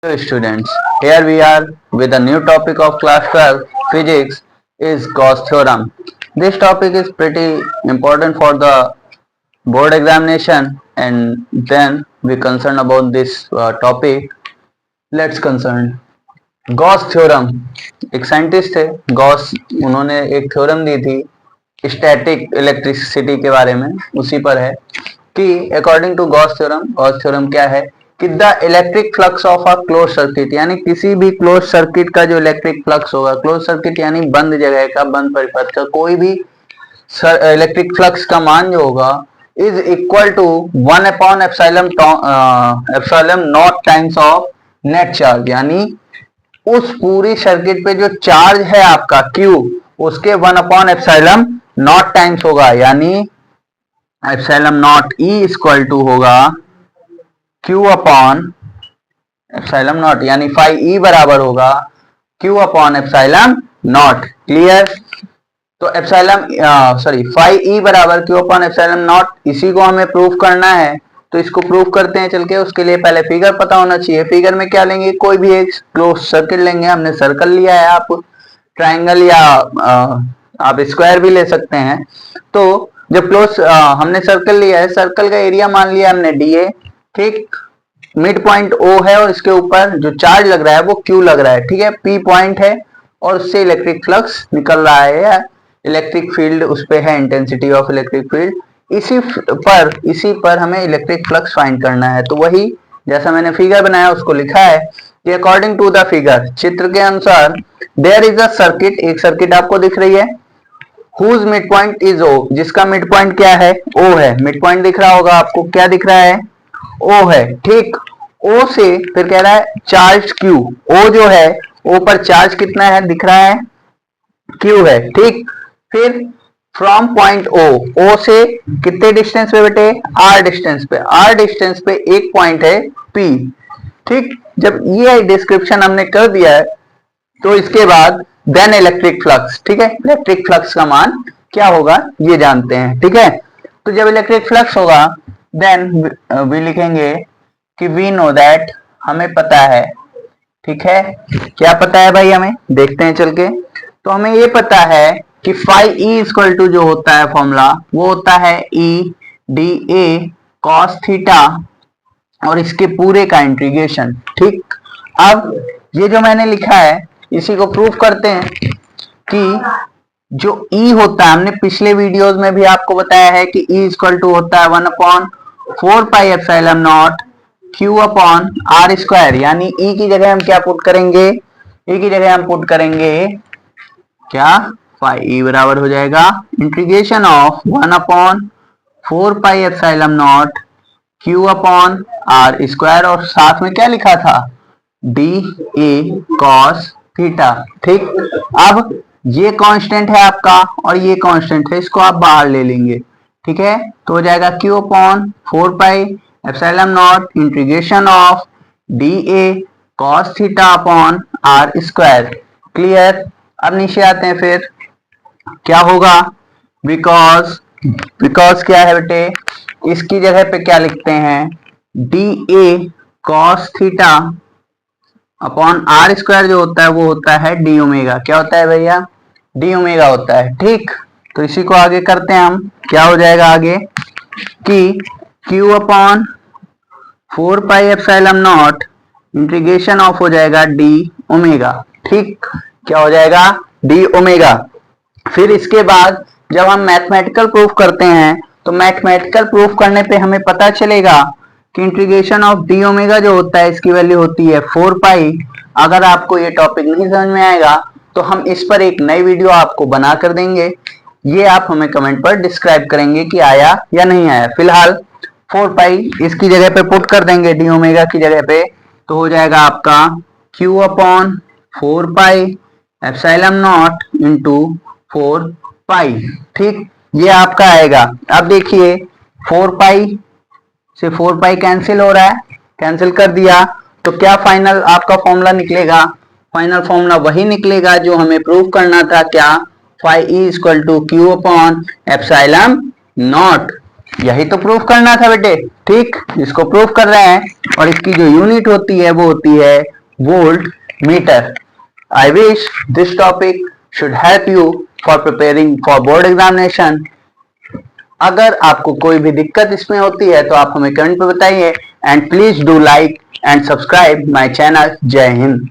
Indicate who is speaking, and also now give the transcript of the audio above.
Speaker 1: Hello students, here we are with a new topic of class 12 physics is Gauss theorem. This topic is pretty important for the board examination and then we concern about this topic. Let's concern Gauss theorem. एक scientist थे Gauss, उन्होंने एक theorem दी थी static electricity के बारे में, उसी पर है कि अकॉर्डिंग टू गॉस थ्योरम क्या है कि the electric flux of a close circuit, यानी किसी भी क्लोज सर्किट का जो इलेक्ट्रिक फ्लक्स होगा, क्लोज सर्किट यानी बंद जगह का, बंद परिपथ का कोई भी इलेक्ट्रिक फ्लक्स का मान जो होगा इज इक्वल टू 1/एप्सिलॉन naught times of net charge, यानी उस पूरी सर्किट पे जो चार्ज है आपका Q, उसके 1/एप्सिलॉन नॉट टाइम्स होगा, यानी epsilon naught E equal to होगा Q अपॉन एप्सिलॉन नॉट, यानी फाई E बराबर होगा Q upon epsilon naught. Clear? तो एप्सिलॉन फाई E बराबर Q अपॉन एप्सिलॉन नॉट, इसी को हमें प्रूफ करना है। तो इसको प्रूफ करते हैं चल के। उसके लिए पहले फिगर पता होना चाहिए। फिगर में क्या लेंगे, कोई भी एक क्लोज सर्किट लेंगे। हमने सर्कल लिया है, आप ट्राइंगल या आप स्क्वायर भी ले सकते हैं। तो जब क्लोज हमने सर्कल लिया है, सर्कल का एरिया मान लिया हमने DA, ठीक। मिड पॉइंट O है और इसके ऊपर जो चार्ज लग रहा है वो Q लग रहा है, ठीक है। P पॉइंट है और उससे इलेक्ट्रिक फ्लक्स निकल रहा है या इलेक्ट्रिक फील्ड उस पे है, इंटेंसिटी ऑफ इलेक्ट्रिक फील्ड। इसी पर हमें इलेक्ट्रिक फ्लक्स फाइंड करना है। तो वही जैसा मैंने फिगर बनाया उसको लिखा है कि अकॉर्डिंग टू द फिगर, चित्र के अनुसार, देयर इज अ सर्किट, एक सर्किट आपको दिख रही है, whose midpoint is O, जिसका मिड पॉइंट क्या है, O है। मिड पॉइंट दिख रहा होगा आपको, क्या दिख रहा है, O है, ठीक। O से फिर कह रहा है चार्ज Q, O जो है O पर चार्ज कितना है दिख रहा है, Q है, ठीक। फिर फ्रॉम पॉइंट O से कितने डिस्टेंस पे बेटे, R डिस्टेंस पे, R डिस्टेंस पे एक पॉइंट है P, ठीक। जब ये डिस्क्रिप्शन हमने कर दिया है तो इसके बाद देन इलेक्ट्रिक फ्लक्स, ठीक है। इलेक्ट्रिक फ्लक्स का मान क्या होगा ये जानते हैं, ठीक है। तो जब इलेक्ट्रिक फ्लक्स होगा देन वी लिखेंगे कि वी नो दैट, हमें पता है, ठीक है। क्या पता है भाई हमें, देखते हैं चल के। तो हमें ये पता है कि फाई E इक्वल टू जो होता है फॉर्मूला, वो होता है E DA cos थीटा और इसके पूरे का इंटीग्रेशन, ठीक। अब ये जो मैंने लिखा है इसी को प्रूफ करते हैं कि जो E होता है, हमने पिछले वीडियोस में भी आपको बताया है कि E इक्वल टू होता है 1/4πε0 Q अपॉन R स्क्वायर, यानी E की जगह हम क्या पुट करेंगे, E की जगह हम पुट करेंगे क्या, फाई E बराबर हो जाएगा integration of 1/4πε0 Q upon R square, और साथ में क्या लिखा था, DA cos थीटा, ठीक। अब ये कांस्टेंट है आपका और ये कांस्टेंट है, इसको आप बाहर ले लेंगे, ठीक है। तो हो जाएगा Q upon 4πε0 integration of DA cos theta upon R square. Clear? अब नीचे आते हैं, फिर क्या होगा, बिकॉज क्या है बेटे, इसकी जगह पे क्या लिखते हैं, DA cos theta upon R square जो होता है वो होता है D ओमेगा। क्या होता है भैया, D ओमेगा होता है, ठीक। तो इसी को आगे करते हैं हम, क्या हो जाएगा आगे कि Q अपॉन 4πε0 इंटीग्रेशन ऑफ हो जाएगा D ओमेगा, ठीक। क्या हो जाएगा, D ओमेगा। फिर इसके बाद जब हम मैथमेटिकल प्रूफ करते हैं तो मैथमेटिकल प्रूफ करने पे हमें पता चलेगा कि इंटीग्रेशन ऑफ D ओमेगा जो होता है इसकी वैल्यू होती है 4π। अगर आपको ये टॉपिक नहीं समझ में आएगा तो हम इस पर एक नई वीडियो आपको बना कर देंगे, ये आप हमें कमेंट पर डिस्क्राइब करेंगे कि आया या नहीं आया। फिलहाल 4π इसकी जगह पे पुट कर देंगे D ओमेगा की जगह पे, तो हो जाएगा आपका Q अपॉन 4πε0 इंटू 4π, ठीक। ये आपका आएगा। अब देखिए 4π से 4π कैंसिल हो रहा है, कैंसिल कर दिया तो क्या फाइनल आपका फॉर्मूला निकलेगा, फाइनल फॉर्मूला वही निकलेगा जो हमें प्रूव करना था, क्या, phi E equal to Q upon epsilon naught. यही तो प्रूफ करना था बेटे। ठीक, इसको प्रूफ कर रहे हैं और इसकी जो यूनिट होती है वो होती है volt meter. I wish this topic should help you for preparing for board examination. अगर आपको कोई भी दिक्कत इसमें होती है तो आप हमें कमेंट में बताइए and please do like and subscribe my channel. जय हिंद।